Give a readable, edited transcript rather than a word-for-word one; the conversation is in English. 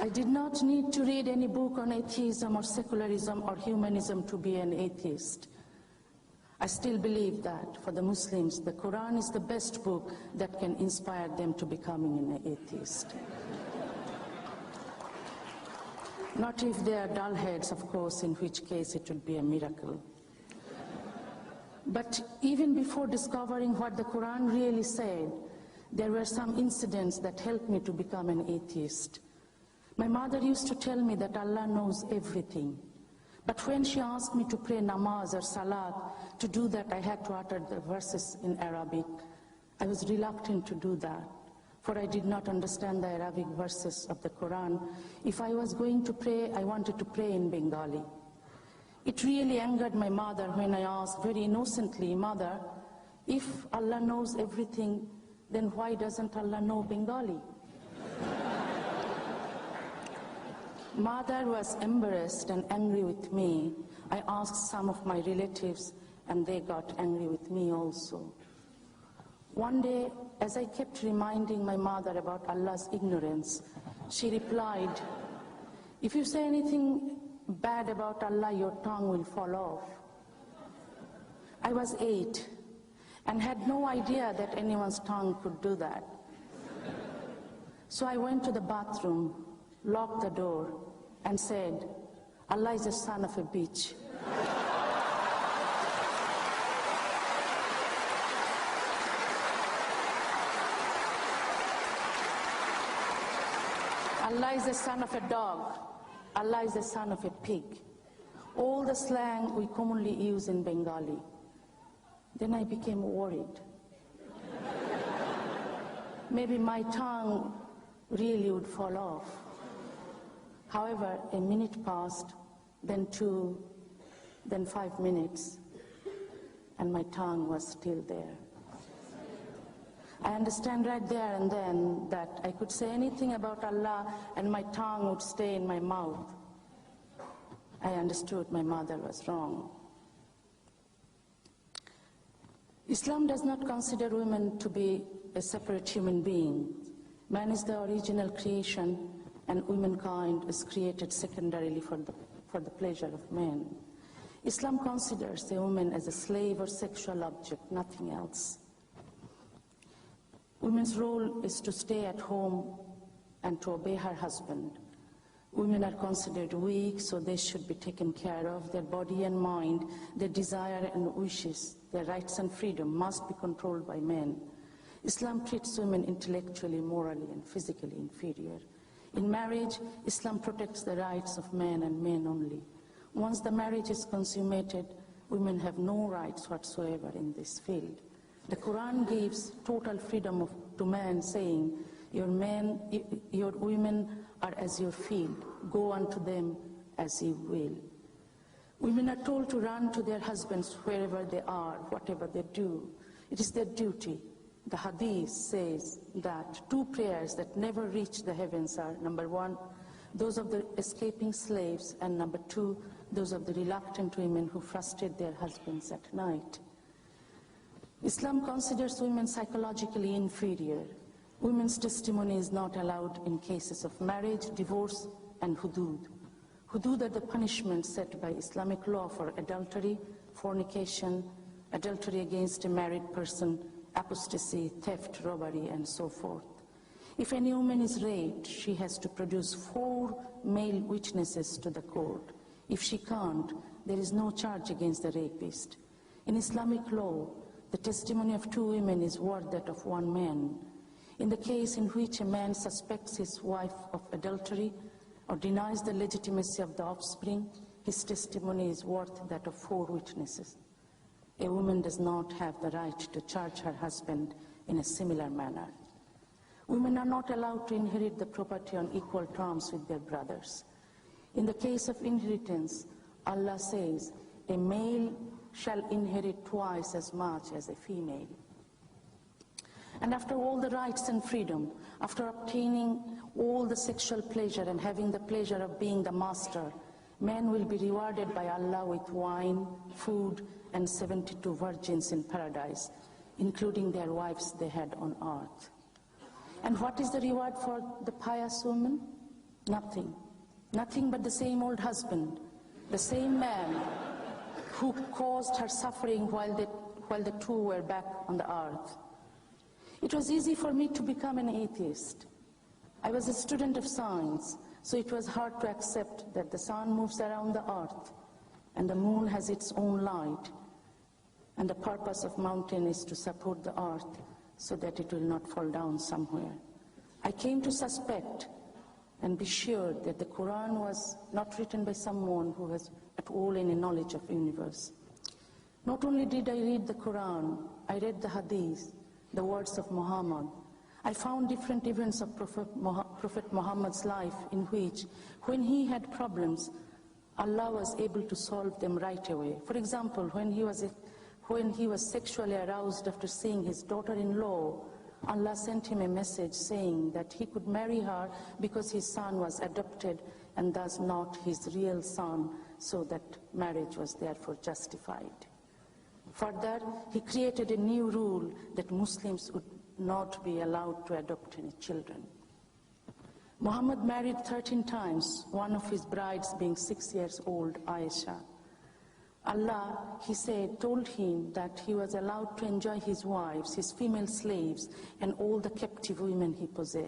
I did not need to read any book on atheism or secularism or humanism to be an atheist. I still believe that for the Muslims, the Quran is the best book that can inspire them to becoming an atheist. Not if they are dullheads, of course, in which case it would be a miracle. But even before discovering what the Quran really said, there were some incidents that helped me to become an atheist. My mother used to tell me that Allah knows everything. But when she asked me to pray namaz or salat, to do that I had to utter the verses in Arabic. I was reluctant to do that, for I did not understand the Arabic verses of the Quran. If I was going to pray, I wanted to pray in Bengali. It really angered my mother when I asked very innocently, Mother, if Allah knows everything, then why doesn't Allah know Bengali? Mother was embarrassed and angry with me. I asked some of my relatives, and they got angry with me also. One day, as I kept reminding my mother about Allah's ignorance, she replied, if you say anything bad about Allah, your tongue will fall off. I was 8 and had no idea that anyone's tongue could do that. So I went to the bathroom, locked the door, and said, Allah is the son of a bitch. Allah is the son of a dog. Allah is the son of a pig. All the slang we commonly use in Bengali. Then I became worried. Maybe my tongue really would fall off. However, a minute passed, then 2, then 5 minutes, and my tongue was still there. I understand right there and then that I could say anything about Allah and my tongue would stay in my mouth. I understood my mother was wrong. Islam does not consider women to be a separate human being. Man is the original creation, and womankind is created secondarily for the pleasure of men. Islam considers a woman as a slave or sexual object, nothing else. Women's role is to stay at home and to obey her husband. Women are considered weak, so they should be taken care of. Their body and mind, their desire and wishes, their rights and freedom must be controlled by men. Islam treats women intellectually, morally, and physically inferior. In marriage, Islam protects the rights of men and men only. Once the marriage is consummated, women have no rights whatsoever in this field. The Quran gives total freedom to men, saying, your women are as your field. Go unto them as you will. Women are told to run to their husbands wherever they are, whatever they do. It is their duty. The Hadith says that 2 prayers that never reach the heavens are, number 1, those of the escaping slaves, and number 2, those of the reluctant women who frustrate their husbands at night. Islam considers women psychologically inferior. Women's testimony is not allowed in cases of marriage, divorce, and hudud. Hudud are the punishments set by Islamic law for adultery, fornication, adultery against a married person, apostasy, theft, robbery, and so forth. If any woman is raped, she has to produce 4 male witnesses to the court. If she can't, there is no charge against the rapist. In Islamic law, the testimony of 2 women is worth that of 1 man. In the case in which a man suspects his wife of adultery or denies the legitimacy of the offspring, his testimony is worth that of 4 witnesses. A woman does not have the right to charge her husband in a similar manner. Women are not allowed to inherit the property on equal terms with their brothers. In the case of inheritance, Allah says, a male shall inherit twice as much as a female. And after all the rights and freedom, after obtaining all the sexual pleasure and having the pleasure of being the master, men will be rewarded by Allah with wine, food, and 72 virgins in paradise, including their wives they had on earth. And what is the reward for the pious woman? Nothing. Nothing but the same old husband, the same man who caused her suffering while the two were back on the earth. It was easy for me to become an atheist. I was a student of science, so it was hard to accept that the sun moves around the earth and the moon has its own light, and the purpose of mountain is to support the earth so that it will not fall down somewhere. I came to suspect and be sure that the Quran was not written by someone who has at all any knowledge of the universe. Not only did I read the Quran, I read the Hadith, the words of Muhammad. I found different events of Prophet Muhammad's life in which, when he had problems, Allah was able to solve them right away. For example, when he was sexually aroused after seeing his daughter-in-law, Allah sent him a message saying that he could marry her because his son was adopted and thus not his real son, so that marriage was therefore justified. Further, he created a new rule that Muslims would not be allowed to adopt any children. Muhammad married 13 times, one of his brides being 6 years old, Aisha. Allah, he said, told him that he was allowed to enjoy his wives, his female slaves, and all the captive women he possessed.